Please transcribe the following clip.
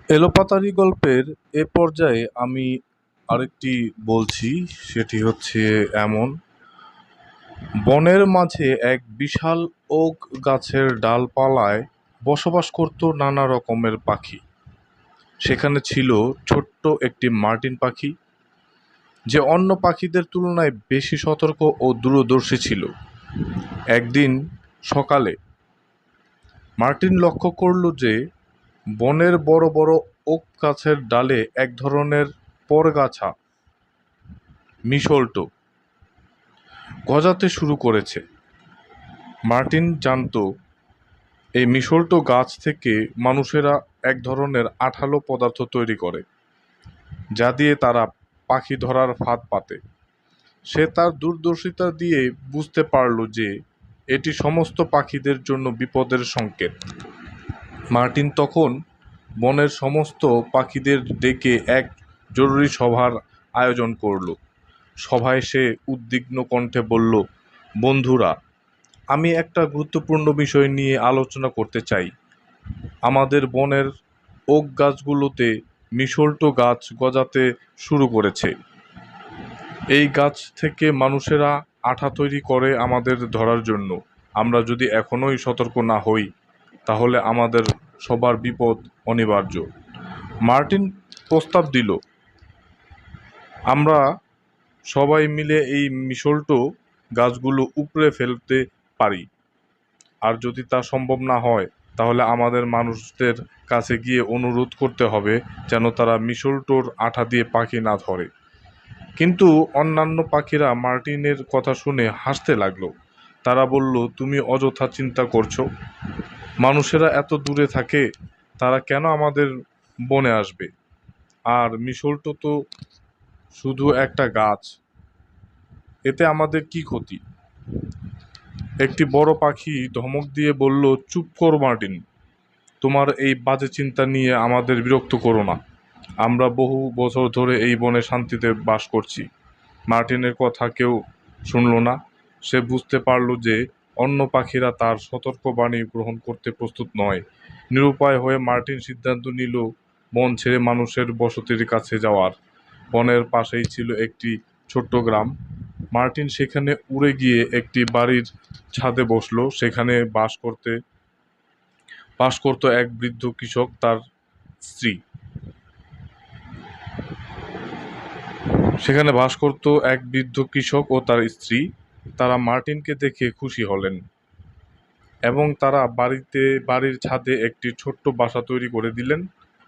এলোপাতাড়ি গল্পের এ পর্যায়ে আমি আরেকটি বলছি। সেটি হচ্ছে এমন: বনের মাঝে এক বিশাল ওক গাছের ডালপালায় বসবাস করত নানা রকমের পাখি। সেখানে ছিল ছোট্ট একটি মার্টিন পাখি, যে অন্য পাখিদের তুলনায় বেশি সতর্ক ও দূরদর্শী ছিল। একদিন সকালে মার্টিন লক্ষ্য করল যে বনের বড় বড় ওক গাছের ডালে এক ধরনের পরগাছা মিশল্টো গজাতে শুরু করেছে। মার্টিন জানতো এই মিশল্টো গাছ থেকে মানুষেরা এক ধরনের আঠালো পদার্থ তৈরি করে, যা দিয়ে তারা পাখি ধরার ফাঁদ পাতে। সে তার দূরদর্শিতা দিয়ে বুঝতে পারল যে এটি সমস্ত পাখিদের জন্য বিপদের সংকেত। মার্টিন তখন বনের সমস্ত পাখিদের ডেকে এক জরুরি সভার আয়োজন করল। সভায় সে উদ্বিগ্ন কণ্ঠে বলল, বন্ধুরা, আমি একটা গুরুত্বপূর্ণ বিষয় নিয়ে আলোচনা করতে চাই। আমাদের বনের ওক গাছগুলোতে মিশল্টো গাছ গজাতে শুরু করেছে। এই গাছ থেকে মানুষেরা আঠা তৈরি করে আমাদের ধরার জন্য। আমরা যদি এখনোই সতর্ক না হই, তাহলে আমাদের সবার বিপদ অনিবার্য। মার্টিন প্রস্তাব দিল, আমরা সবাই মিলে এই মিশল্টো গাছগুলো উপড়ে ফেলতে পারি। আর যদি তা সম্ভব না হয়, তাহলে আমাদের মানুষদের কাছে গিয়ে অনুরোধ করতে হবে যেন তারা মিশল্টোর আঠা দিয়ে পাখি না ধরে। কিন্তু অন্যান্য পাখিরা মার্টিনের কথা শুনে হাসতে লাগলো। তারা বলল, তুমি অযথা চিন্তা করছো। মানুষেরা এত দূরে থাকে, তারা কেন আমাদের বনে আসবে? আর মিশল্টো তো শুধু একটা গাছ, এতে আমাদের কি ক্ষতি? একটি বড় পাখি ধমক দিয়ে বলল, চুপ করো মার্টিন, তোমার এই বাজে চিন্তা নিয়ে আমাদের বিরক্ত করো না। আমরা বহু বছর ধরে এই বনে শান্তিতে বাস করছি। মার্টিনের কথা কেউ শুনল না। সে বুঝতে পারল যে অন্য পাখিরা তার সতর্কবাণী গ্রহণ করতে প্রস্তুত নয়। নিরুপায় হয়ে মার্টিন সিদ্ধান্ত নিল বন ছেড়ে মানুষের বসতির কাছে যাওয়ার। বনের পাশেই ছিল একটি ছোট্ট গ্রাম। মার্টিন সেখানে উড়ে গিয়ে একটি বাড়ির ছাদে বসলো। বাস করত এক বৃদ্ধ কৃষক তার স্ত্রী। সেখানে বাস করত এক বৃদ্ধ কৃষক ও তার স্ত্রী। তারা মার্টিনকে দেখে খুশি হলেন এবং তারা বাড়ির ছাদে একটি ছোট্ট বাসা তৈরি করে দিলেন।